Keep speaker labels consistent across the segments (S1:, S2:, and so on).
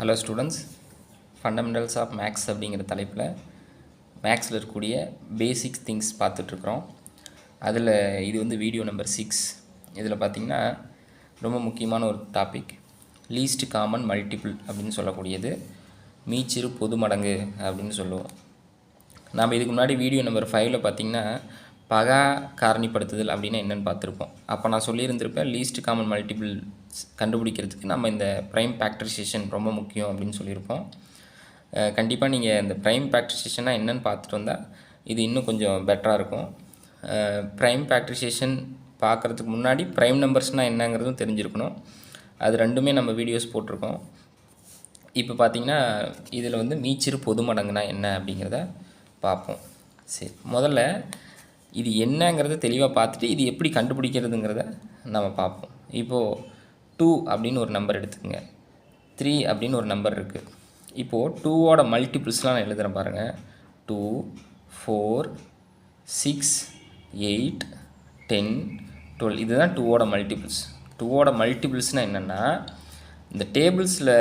S1: Hello students, fundamentals of maths அப்படிங்கிற தலைப்பில் மேக்ஸில் இருக்கக்கூடிய பேசிக்ஸ் திங்ஸ் பார்த்துட்ருக்குறோம். அதில் இது வந்து வீடியோ நம்பர் 6. இதில் பார்த்திங்கன்னா ரொம்ப முக்கியமான ஒரு டாபிக் லீஸ்ட் காமன் மல்டிபிள் அப்படின்னு சொல்லக்கூடியது மீச்சிறு பொது மடங்கு அப்படின்னு சொல்லுவோம். நாம் இதுக்கு முன்னாடி வீடியோ நம்பர் 5ல் பார்த்திங்கன்னா பகா காரணிப்படுத்துதல் அப்படின்னா என்னென்னு பார்த்துருப்போம். அப்போ நான் சொல்லியிருந்திருப்பேன் லீஸ்ட் காமன் மல்டிபிள் கண்டுபிடிக்கிறதுக்கு நம்ம இந்த ப்ரைம் ஃபேக்டரைசேஷன் ரொம்ப முக்கியம் அப்படின்னு சொல்லியிருப்போம். கண்டிப்பாக நீங்கள் இந்த ப்ரைம் ஃபேக்டரைசேஷனாக என்னென்னு பார்த்துட்டு வந்தால் இது இன்னும் கொஞ்சம் பெட்டராக இருக்கும். ப்ரைம் ஃபேக்டரைசேஷன் பார்க்குறதுக்கு முன்னாடி ப்ரைம் நம்பர்ஸ்னால் என்னங்கிறதும் தெரிஞ்சிருக்கணும். அது ரெண்டுமே நம்ம வீடியோஸ் போட்டிருக்கோம். இப்போ பார்த்திங்கன்னா இதில் வந்து மீச்சிறு பொது மடங்குனா என்ன அப்படிங்கிறத பார்ப்போம். சரி, முதல்ல இது என்னங்கிறத தெளிவாக பார்த்துட்டு இது எப்படி கண்டுபிடிக்கிறதுங்கிறத நம்ம பார்ப்போம். இப்போது 2 அப்படின்னு ஒரு நம்பர் எடுத்துக்கோங்க, 3 அப்படின்னு ஒரு நம்பர் இருக்குது. இப்போது 2ஓட மல்டிபிள்ஸ்லாம் நான் எழுதுகிறேன் பாருங்கள். 2, 4, 6, 8, 10, 12 இதுதான் 2ஓட மல்டிபிள்ஸ். 2ஓட மல்டிபிள்ஸ்னால் என்னென்னா இந்த டேபிள்ஸில்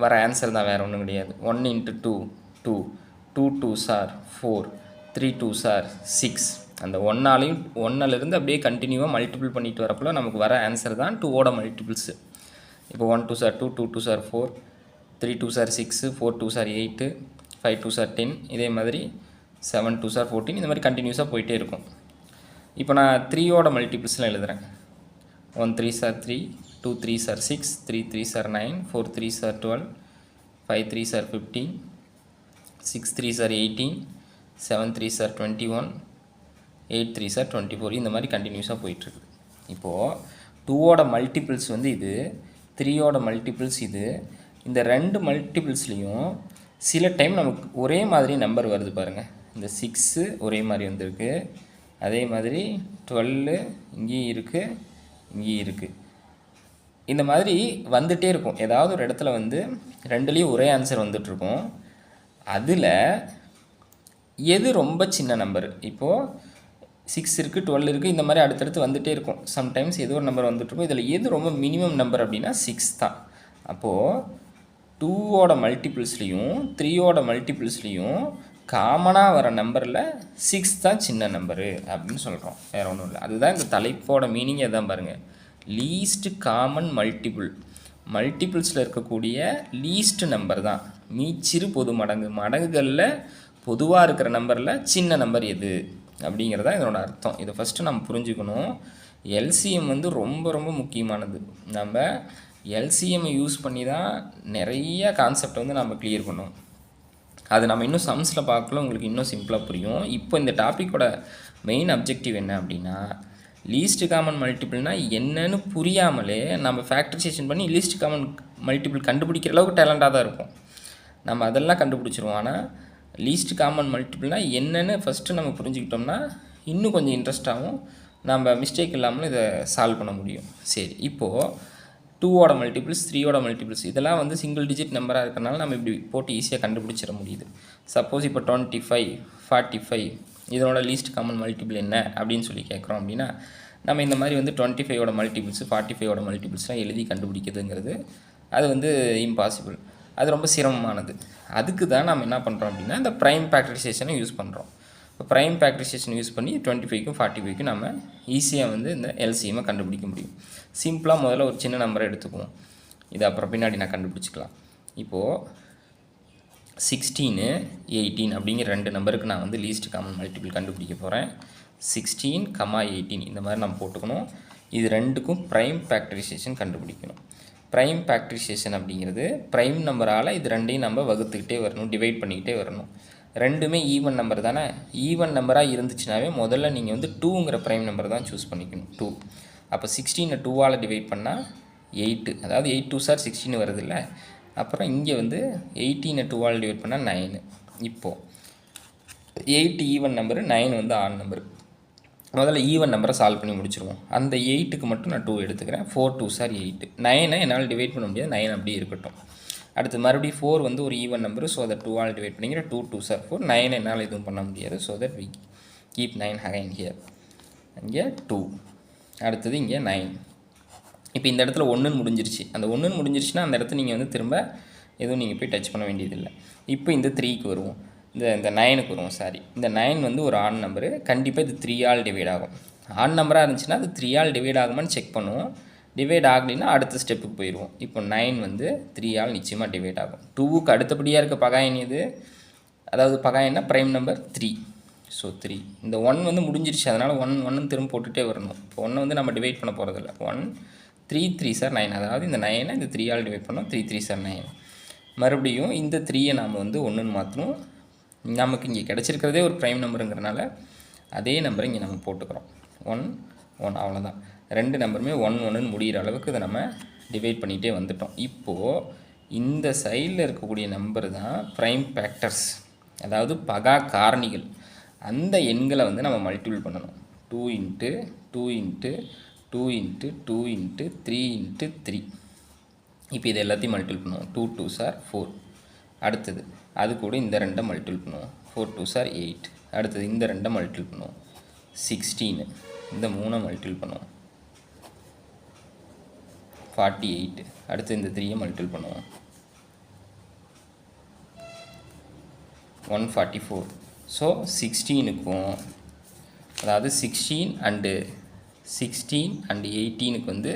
S1: வர ஆன்சர் தான், வேறு ஒன்றும் கிடையாது. 1 × 2 2, 2 2s are 4, 3 2s are 6. அந்த 1லேருந்து அப்படியே கண்டினியூவாக மல்டிபிள் பண்ணிட்டு வரப்போ நமக்கு வர ஆன்சர் தான் 2ஓட மல்டிபிள்ஸு. இப்போ 1 2s are 2, 2 2s are 4, 3 2s are 6, 4 2s are 8, 5 2s are 10, இதே மாதிரி 7 2s are 14, இந்த மாதிரி கண்டினியூஸாக போயிட்டே இருக்கும். இப்போ நான் 3ஓட மல்டிபிள்ஸ்லாம் எழுதுகிறேன். 1 3s are 3, 2 3s are 6, 3 3s are 9, 4 3s are 12, 5 3s are 15, 6 3s are 18, 7 3s are 21, 8 3s are 24. இந்த மாதிரி கண்டினியூஸாக போயிட்டுருக்குது. இப்போது 2ஓட மல்டிபிள்ஸ் வந்து இது, 3ஓட மல்டிபிள்ஸ் இது. இந்த ரெண்டு மல்டிபிள்ஸ்லேயும் சில டைம் நமக்கு ஒரே மாதிரி நம்பர் வருது பாருங்கள். இந்த 6 ஒரே மாதிரி வந்திருக்கு, அதே மாதிரி 12 இங்கேயும் இருக்குது, இங்கேயும் இருக்குது. இந்த மாதிரி வந்துகிட்டே இருக்கும். ஏதாவது ஒரு இடத்துல வந்து ரெண்டுலேயும் ஒரே ஆன்சர் வந்துட்டுருக்கும். அதில் எது ரொம்ப சின்ன நம்பர்? இப்போது 6 இருக்குது, 12 இருக்குது, இந்த மாதிரி அடுத்தடுத்து வந்துகிட்டே இருக்கும். சம்டைம்ஸ் ஏதோ ஒரு நம்பர் வந்துட்டுருக்கும். இதில் எது ரொம்ப மினிமம் நம்பர் அப்படின்னா 6 தான். அப்போது 2ஓட மல்டிபிள்ஸ்லேயும் 3ஓட மல்டிபிள்ஸ்லேயும் காமனாக வர நம்பரில் 6 தான் சின்ன நம்பரு அப்படின்னு சொல்கிறோம். வேறு ஒன்றும் இல்லை. அதுதான் இந்த தலைப்போட மீனிங். எதான் பாருங்கள், லீஸ்ட் காமன் மல்டிபிள். மல்டிபிள்ஸில் இருக்கக்கூடிய லீஸ்ட் நம்பர் தான் மீச்சிறு பொது மடங்கு. மடங்குகளில் பொதுவாக இருக்கிற நம்பரில் சின்ன நம்பர் எது அப்படிங்கிறதா இதனோட அர்த்தம். இதை ஃபஸ்ட்டு நம்ம புரிஞ்சுக்கணும். எல்சிஎம் வந்து ரொம்ப ரொம்ப முக்கியமானது. நம்ம எல்சிஎம்மை யூஸ் பண்ணி தான் நிறைய கான்செப்ட் வந்து நம்ம கிளியர் பண்ணுவோம். அது நம்ம இன்னும் சம்ஸில் பார்க்கல, உங்களுக்கு இன்னும் சிம்பிளாக புரியும். இப்போ இந்த டாப்பிக்கோட மெயின் அப்ஜெக்டிவ் என்ன அப்படின்னா, லீஸ்ட் காமன் மல்டிபிள்னா என்னன்னு புரியாமலே நம்ம ஃபேக்டரைசேஷன் பண்ணி லீஸ்ட் காமன் மல்டிபிள் கண்டுபிடிக்கிற அளவுக்கு டேலண்டாக தான் இருக்கும். நம்ம அதெல்லாம் கண்டுபிடிச்சிருவோம். ஆனால் லீஸ்ட் காமன் மல்டிபிள்னால் என்னென்னு ஃபஸ்ட்டு நம்ம புரிஞ்சுக்கிட்டோம்னா இன்னும் கொஞ்சம் இன்ட்ரெஸ்ட்டாகவும் நம்ம மிஸ்டேக் இல்லாமல் இதை சால்வ் பண்ண முடியும். சரி, இப்போது 2ஓட மல்டிபிள்ஸ், 3ஓட மல்டிபிள்ஸ் இதெல்லாம் வந்து சிங்கிள் டிஜிட் நம்பராக இருக்கிறனால நம்ம இப்படி போட்டு ஈஸியாக கண்டுபிடிச்சிட முடியுது. சப்போஸ் இப்போ 25, 45 இதனோட லீஸ்ட் காமன் மல்டிபிள் என்ன அப்படின்னு சொல்லி கேட்குறோம் அப்படின்னா, நம்ம இந்த மாதிரி வந்து 25ஓட மல்டிபிள்ஸ், 45ஓட மல்டிபிள்ஸ்லாம் எழுதி கண்டுபிடிக்கிறதுங்கிறது அது வந்து இம்பாசிபிள். அது ரொம்ப சிரமமானது. அதுக்கு தான் நம்ம என்ன பண்ணுறோம் அப்படின்னா இந்த ப்ரைம் ஃபேக்டரைசேஷனை யூஸ் பண்ணுறோம். இப்போ ப்ரைம் ஃபேக்டரைசேஷன் யூஸ் பண்ணி 25க்கும் 45க்கும் நம்ம ஈஸியாக வந்து இந்த எல்சிஎம்மை கண்டுபிடிக்க முடியும். சிம்பிளாக முதல்ல ஒரு சின்ன நம்பரை எடுத்துக்குவோம். இது அப்புறம் பின்னாடி நான் கண்டுபிடிச்சிக்கலாம். இப்போது 16, 18 அப்படிங்கிற ரெண்டு நம்பருக்கு நான் வந்து லீஸ்ட் காமன் மல்டிபிள் கண்டுபிடிக்க போகிறேன். 16, 18 இந்த மாதிரி நம்ம போட்டுக்கணும். இது ரெண்டுக்கும் ப்ரைம் ஃபேக்டரைசேஷன் கண்டுபிடிக்கணும். ப்ரைம் ஃபேக்டரைசேஷன் அப்படிங்கிறது ப்ரைம் நம்பரால் இது ரெண்டையும் நம்ம வகுத்துக்கிட்டே வரணும், டிவைட் பண்ணிக்கிட்டே வரணும். ரெண்டுமே ஈவன் நம்பர் தானே. ஈவன் நம்பராக இருந்துச்சுனாவே முதல்ல நீங்கள் வந்து 2ங்கிற ப்ரைம் நம்பர் தான் சூஸ் பண்ணிக்கணும். 2. அப்போ 16 2ஆல் டிவைட் பண்ணால் 8, அதாவது 8 2s are 16 வருது இல்லை. அப்புறம் இங்கே வந்து 18 2ஆல் டிவைட் பண்ணால் 9. இப்போது 8 ஈவன் நம்பரு, 9 வந்து ஆட் நம்பரு. முதல்ல ஈவன் நம்பரை சால்வ் பண்ணி முடிச்சிருவோம். அந்த 8க்கு மட்டும் நான் 2 எடுத்துக்கிறேன். 4 2s are 8. 9 என்னால் டிவைட் பண்ண முடியாது, 9 அப்படியே இருக்கட்டும். அடுத்து மறுபடியும் 4 வந்து ஒரு ஈவன் நம்பரு, ஸோ அதை 2ஆல் டிவைட் பண்ணிக்கிற 2 2s are 4. 9 என்னால் எதுவும் பண்ண முடியாது, so that we keep 9 again here. இங்கே 2, அடுத்தது இங்கே 9. இப்போ இந்த இடத்துல 1ன்னு முடிஞ்சிருச்சு. அந்த 1ன்னு முடிஞ்சிருச்சுன்னா அந்த இடத்துல நீங்கள் வந்து திரும்ப எதுவும் நீங்கள் போய் டச் பண்ண வேண்டியதில்லை. இப்போ இந்த 3க்கு வருவோம், இந்த 9க்கு வருவோம். இந்த 9 வந்து ஒரு ஆட் நம்பரு. கண்டிப்பாக இது 3 ஆல் டிவைட் ஆகும். ஆட் நம்பராக இருந்துச்சுன்னா அது 3 ஆல் டிவைட் ஆகுமான்னு செக் பண்ணுவோம். டிவைட் ஆகலைன்னா அடுத்த ஸ்டெப்புக்கு போயிடுவோம். இப்போ 9 வந்து 3 ஆல் நிச்சயமாக டிவைட் ஆகும். 2க்கு அடுத்தபடியாக இருக்க பகாயன் இது, அதாவது பகாயன்னா ப்ரைம் நம்பர் 3. ஸோ 3. இந்த 1 வந்து முடிஞ்சிருச்சு, அதனால் 1 திரும்ப போட்டுகிட்டே வரணும். இப்போ 1 வந்து நம்ம டிவைட் பண்ண போகிறதில்ல. 1 3 3 சார் 9, அதாவது இந்த 9 இந்த 3 ஆல் டிவைட் பண்ணோம். 3 3 சார் 9. மறுபடியும் இந்த 3யை நாம் வந்து 1ன்னு மாற்றணும். நமக்கு இங்கே கிடச்சிருக்கிறதே ஒரு ப்ரைம் நம்பருங்கிறனால அதே நம்பரை இங்கே நம்ம போட்டுக்கிறோம். 1 1 அவ்வளோதான். ரெண்டு நம்பருமே 1 1ன்னு முடிகிற அளவுக்கு இதை நம்ம டிவைட் பண்ணிகிட்டே வந்துட்டோம். இப்போது இந்த சைடில் இருக்கக்கூடிய நம்பர் தான் ப்ரைம் ஃபேக்டர்ஸ், அதாவது பகா காரணிகள். அந்த எண்களை வந்து நம்ம மல்டிபிள் பண்ணணும். 2 × 2 × 2 × 2 × 3 × 3. இப்போ இது எல்லாத்தையும் மல்டிபிள் பண்ணுவோம். 2 2s are 4. அடுத்தது அது கூட இந்த 2 மல்டிபிள் பண்ணுவோம். 4 2s are 8. அடுத்தது இந்த 2 மல்டிபிள் பண்ணுவோம். 16. இந்த 3 மல்டிபிள் பண்ணுவோம். 48. அடுத்து இந்த 3 மல்டிபிள் பண்ணுவோம். 144. ஸோ 16க்கும், அதாவது 16 and 18க்கு வந்து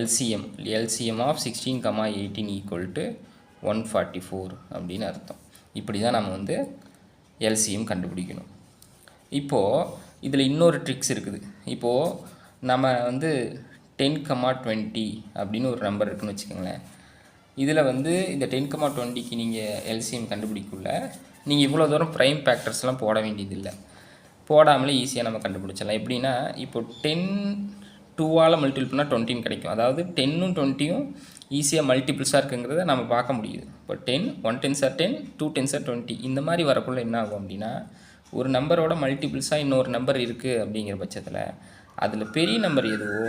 S1: LCM ஆஃப் 16, 18 ஈக்குவல் டு 144 அப்படின்னு அர்த்தம். இப்படி தான் நம்ம வந்து LCM கண்டுபிடிக்கணும். இப்போது இதில் இன்னொரு ட்ரிக்ஸ் இருக்குது. இப்போது நம்ம வந்து 10, 20 அப்படின்னு ஒரு நம்பர் இருக்குதுன்னு வச்சுக்கோங்களேன். இதில் வந்து இந்த 10, 20க்கு நீங்கள் LCM கண்டுபிடிக்கல, நீங்கள் இவ்வளோ தூரம் ப்ரைம் ஃபேக்டர்ஸ்லாம் போட வேண்டியதில்லை. போடாமலே ஈஸியாக நம்ம கண்டுபிடிச்சிடலாம். எப்படின்னா, இப்போ 10 2ஆல் மல்டிபிள் பண்ணால் 20 கிடைக்கும். அதாவது 10ம் 20யும் ஈஸியாக மல்டிபிள்ஸாக இருக்குங்கிறத நம்ம பார்க்க முடியுது. இப்போ 10 1 10s are 10, 2 10s are 20. இந்த மாதிரி வரக்குள்ள என்ன ஆகும் அப்படின்னா, ஒரு நம்பரோட மல்டிபிள்ஸாக இன்னொரு நம்பர் இருக்குது அப்படிங்கிற பட்சத்தில் அதில் பெரிய நம்பர் எதுவோ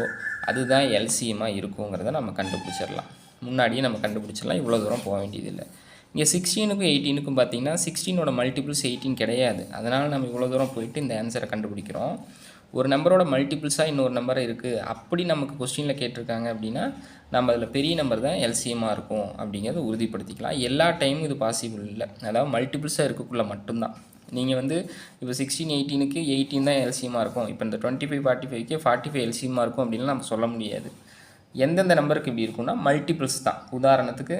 S1: அதுதான் LCMமாக இருக்குங்கிறத நம்ம கண்டுபிடிச்சிடலாம். முன்னாடியே நம்ம கண்டுபிடிச்சிடலாம், இவ்வளோ தூரம் போக வேண்டியதில்லை. இங்கே 16க்கும் 18க்கும் பார்த்தீங்கன்னா 16ஓட மல்டிபிள்ஸ் 18 கிடையாது. அதனால் நம்ம இவ்வளோ தூரம் போயிட்டு இந்த ஆன்சரை கண்டுபிடிக்கிறோம். ஒரு நம்பரோட மல்டிபிள்ஸாக இன்னொரு நம்பர் இருக்குது அப்படி நமக்கு கொஸ்டினில் கேட்டிருக்காங்க அப்படின்னா நம்ம அதில் பெரிய நம்பர் தான் LCMமாக இருக்கும் அப்படிங்கிறத உறுதிப்படுத்திக்கலாம். எல்லா டைமும் இது பாசிபிள் இல்லை, அதாவது மல்டிபிள்ஸாக இருக்கக்குள்ள மட்டும்தான். நீங்கள் வந்து இப்போ 16 18க்கு 18 தான் LCMமாக இருக்கும், இப்போ இந்த 25 45க்கு 45 LCMமாக இருக்கும் அப்படின்லாம் நம்ம சொல்ல முடியாது. எந்தெந்த நம்பருக்கு இப்படி இருக்கும்னா மல்டிபிள்ஸ் தான். உதாரணத்துக்கு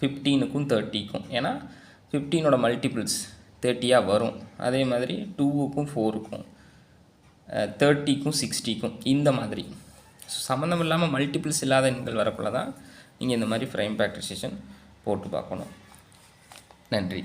S1: 15க்கும் 30க்கும், ஏன்னா 15ஓட மல்டிபிள்ஸ் 30ஆக வரும். அதே மாதிரி 2க்கும் 4க்கும் 30க்கும் 60க்கும் இந்த மாதிரி சம்மந்தம் இல்லாமல் மல்டிபிள்ஸ் இல்லாத எண்கள் வரக்குள்ள தான் நீங்கள் இந்த மாதிரி ப்ரைம் ஃபேக்டரைசேஷன் போட்டு பார்க்கணும். நன்றி.